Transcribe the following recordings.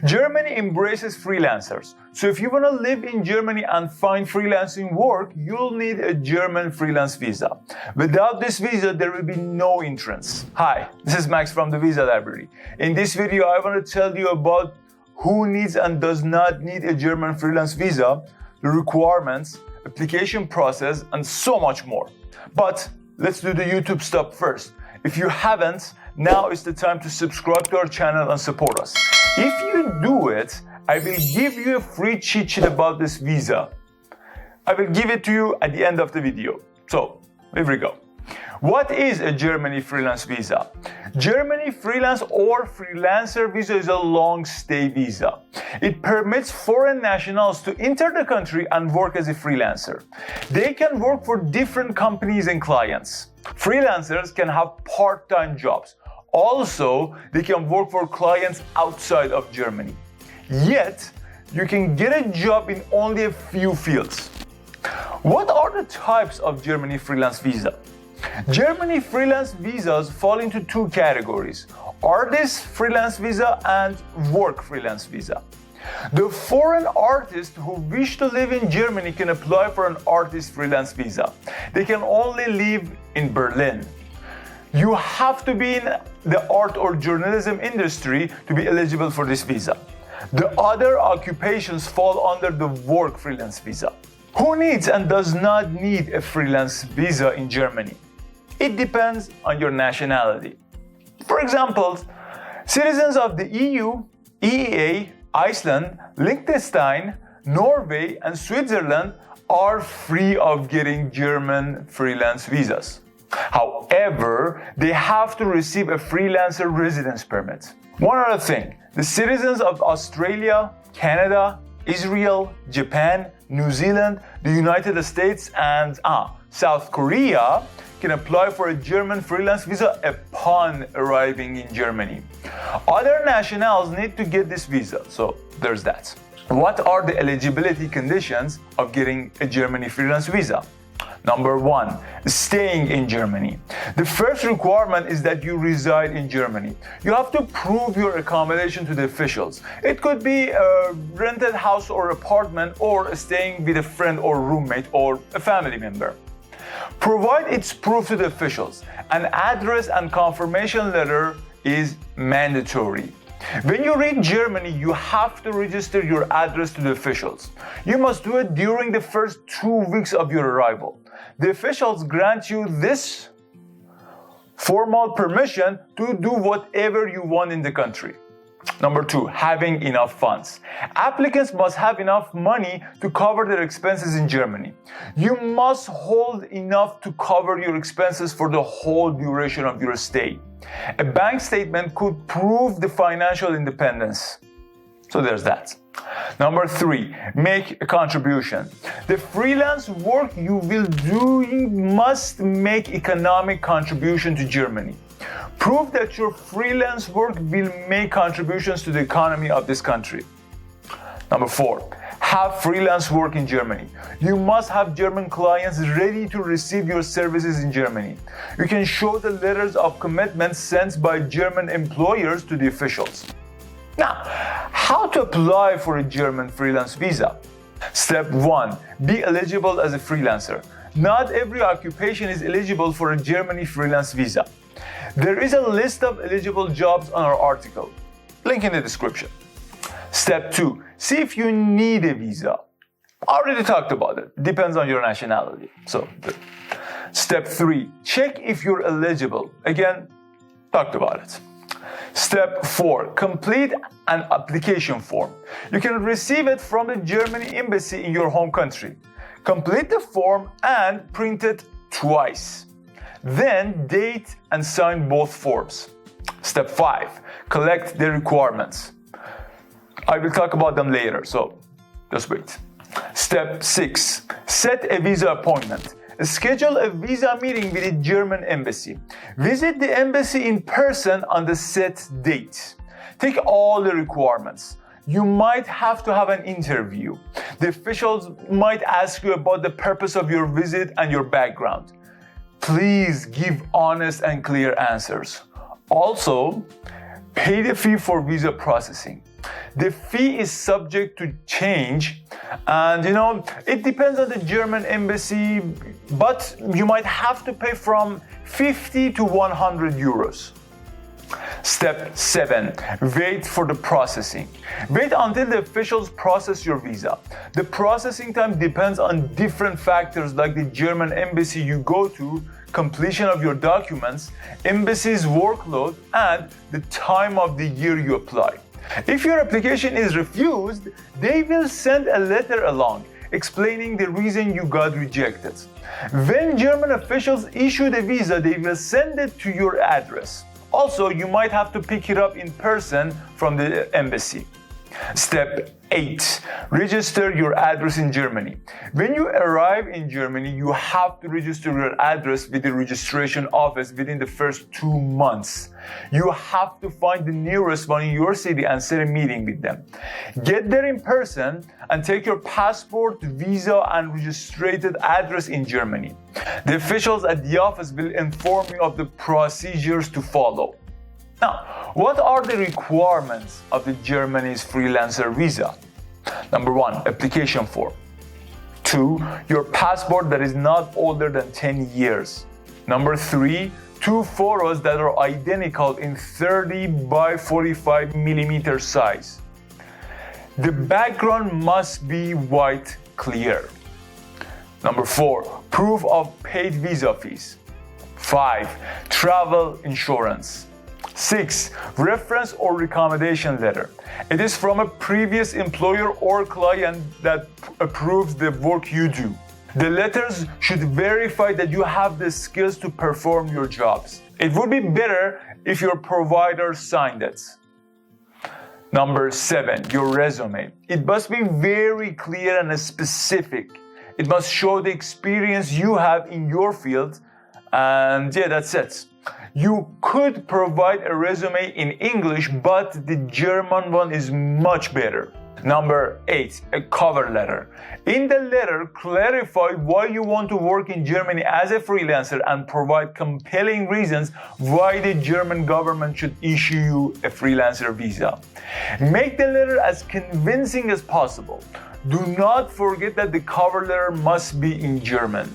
Germany embraces freelancers. So if you want to live in Germany and find freelancing work, you'll need a German freelance visa. Without this visa, there will be no entrance. Hi, this is Max from the Visa Library. In this video, I want to tell you about who needs and does not need a German freelance visa, the requirements, application process, and so much more. But let's do the YouTube stuff first. If you haven't, now is the time to subscribe to our channel and support us. If you do it, I will give you a free cheat sheet about this visa. I will give it to you at the end of the video. So, here we go. What is a Germany Freelance Visa? Germany Freelance or Freelancer Visa is a long-stay visa. It permits foreign nationals to enter the country and work as a freelancer. They can work for different companies and clients. Freelancers can have part-time jobs. Also, they can work for clients outside of Germany. Yet, you can get a job in only a few fields. What are the types of Germany Freelance Visa? Germany freelance visas fall into two categories: artist freelance visa and work freelance visa. The foreign artists who wish to live in Germany can apply for an artist freelance visa. They can only live in Berlin. You have to be in the art or journalism industry to be eligible for this visa. The other occupations fall under the work freelance visa. Who needs and does not need a freelance visa in Germany? It depends on your nationality. For example, citizens of the EU, EEA, Iceland, Liechtenstein, Norway, and Switzerland are free of getting German freelance visas. However, they have to receive a freelancer residence permit. One other thing, the citizens of Australia, Canada, Israel, Japan, New Zealand, the United States, and South Korea can apply for a German freelance visa upon arriving in Germany. Other nationals need to get this visa, so there's that. What are the eligibility conditions of getting a Germany freelance visa? Number 1, staying in Germany. The first requirement is that you reside in Germany. You have to prove your accommodation to the officials. It could be a rented house or apartment, or staying with a friend or roommate or a family member. Provide its proof to the officials. An address and confirmation letter is mandatory. When you reach Germany, you have to register your address to the officials. You must do it during the first 2 weeks of your arrival. The officials grant you this formal permission to do whatever you want in the country. Number 2, having enough funds. Applicants must have enough money to cover their expenses in Germany. You must hold enough to cover your expenses for the whole duration of your stay. A bank statement could prove the financial independence. So there's that. Number 3, make a contribution. The freelance work you will do, you must make economic contribution to Germany. Prove that your freelance work will make contributions to the economy of this country. Number 4, have freelance work in Germany. You must have German clients ready to receive your services in Germany. You can show the letters of commitment sent by German employers to the officials. Now, how to apply for a German freelance visa? Step 1, be eligible as a freelancer. Not every occupation is eligible for a Germany freelance visa. There is a list of eligible jobs on our article. Link in the description. Step 2, see if you need a visa. I already talked about it. Depends on your nationality. Step 3, check if you're eligible. Again, talked about it. Step 4, complete an application form. You can receive it from the German embassy in your home country. Complete the form and print it twice. Then date and sign both forms. Step 5, collect the requirements. I will talk about them later, so just wait. Step 6, set a visa appointment. Schedule a visa meeting with the German embassy. Visit the embassy in person on the set date. Take all the requirements. You might have to have an interview. The officials might ask you about the purpose of your visit and your background. Please give honest and clear answers. Also, pay the fee for visa processing. The fee is subject to change, and it depends on the German embassy, but you might have to pay from 50 to 100 euros. Step 7. Wait for the processing. Wait until the officials process your visa. The processing time depends on different factors like the German embassy you go to, completion of your documents, embassy's workload, and the time of the year you apply. If your application is refused, they will send a letter along explaining the reason you got rejected. When German officials issue the visa, they will send it to your address. Also, you might have to pick it up in person from the embassy. Step 8. Register your address in Germany. When you arrive in Germany, you have to register your address with the registration office within the first 2 months. You have to find the nearest one in your city and set a meeting with them. Get there in person and take your passport, visa, and registered address in Germany. The officials at the office will inform you of the procedures to follow. Now, what are the requirements of the Germany's freelancer visa? Number 1, application form. 2, your passport that is not older than 10 years. Number 3, 2 photos that are identical in 30 by 45 millimeter size. The background must be white clear. Number 4, proof of paid visa fees. 5, travel insurance. 6, reference or recommendation letter. It is from a previous employer or client that approves the work you do. The letters should verify that you have the skills to perform your jobs. It would be better if your provider signed it. Number 7, your resume. It must be very clear and specific. It must show the experience you have in your field, and that's it. You could provide a resume in English, but the German one is much better. Number 8, a cover letter. In the letter, clarify why you want to work in Germany as a freelancer and provide compelling reasons why the German government should issue you a freelancer visa. Make the letter as convincing as possible. Do not forget that the cover letter must be in German.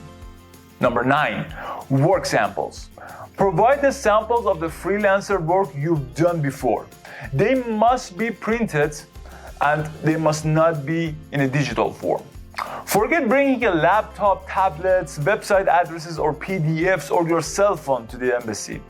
Number 9, work samples. Provide the samples of the freelancer work you've done before. They must be printed and they must not be in a digital form. Forget bringing a laptop, tablets, website addresses, or PDFs or your cell phone to the embassy.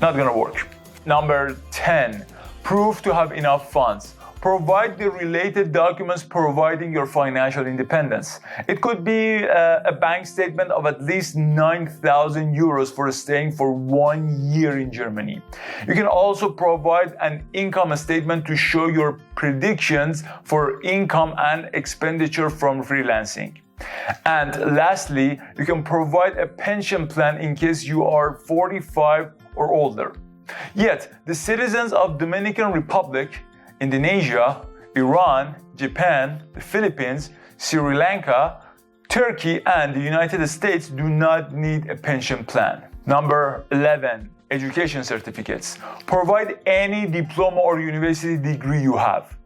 Not gonna work. Number 10, proof to have enough funds. Provide the related documents providing your financial independence. It could be a bank statement of at least 9,000 euros for staying for 1 year in Germany. You can also provide an income statement to show your predictions for income and expenditure from freelancing. And lastly, you can provide a pension plan in case you are 45 or older. Yet, the citizens of Dominican Republic, Indonesia, Iran, Japan, the Philippines, Sri Lanka, Turkey, and the United States do not need a pension plan. Number 11, education certificates. Provide any diploma or university degree you have.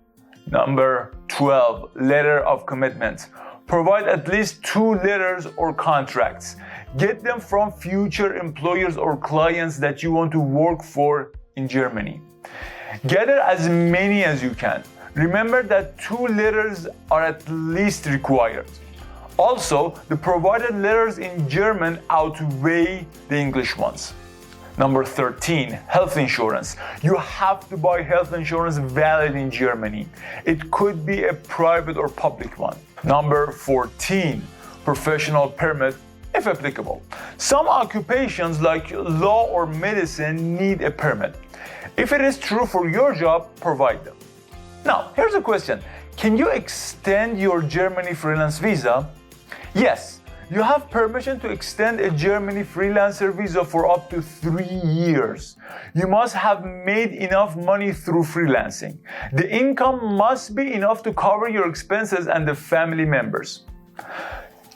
Number 12, letter of commitment. Provide at least 2 letters or contracts. Get them from future employers or clients that you want to work for in Germany. Gather as many as you can. Remember that 2 letters are at least required. Also, the provided letters in German outweigh the English ones. Number 13, health insurance. You have to buy health insurance valid in Germany. It could be a private or public one. Number 14, professional permit, if applicable. Some occupations like law or medicine need a permit. If it is true for your job, provide them. Now, here's a question. Can you extend your Germany freelance visa? Yes, you have permission to extend a Germany freelancer visa for up to 3 years. You must have made enough money through freelancing. The income must be enough to cover your expenses and the family members.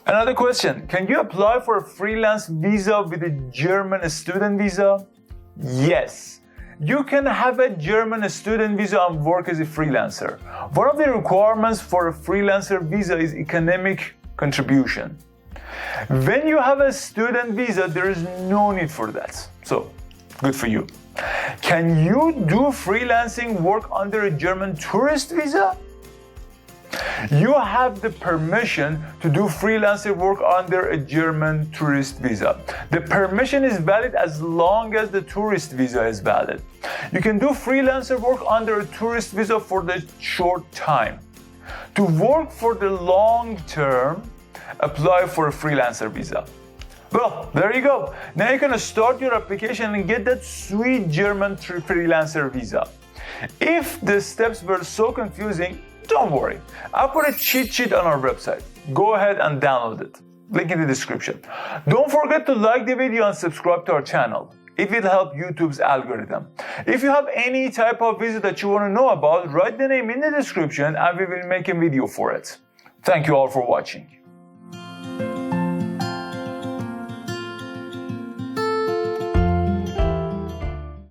Another question, can you apply for a freelance visa with a German student visa? Yes. you can have a German student visa and work as a freelancer. One of the requirements for a freelancer visa is economic contribution. When you have a student visa, there is no need for that. So, good for you. Can you do freelancing work under a German tourist visa? You have the permission to do freelancer work under a German tourist visa. The permission is valid as long as the tourist visa is valid. You can do freelancer work under a tourist visa for the short time. To work for the long term, apply for a freelancer visa. Well, there you go. Now you can start your application and get that sweet German freelancer visa. If the steps were so confusing, don't worry. I'll put a cheat sheet on our website. Go ahead and download it. Link in the description. Don't forget to like the video and subscribe to our channel. It will help YouTube's algorithm. If you have any type of visa that you want to know about, write the name in the description and we will make a video for it. Thank you all for watching.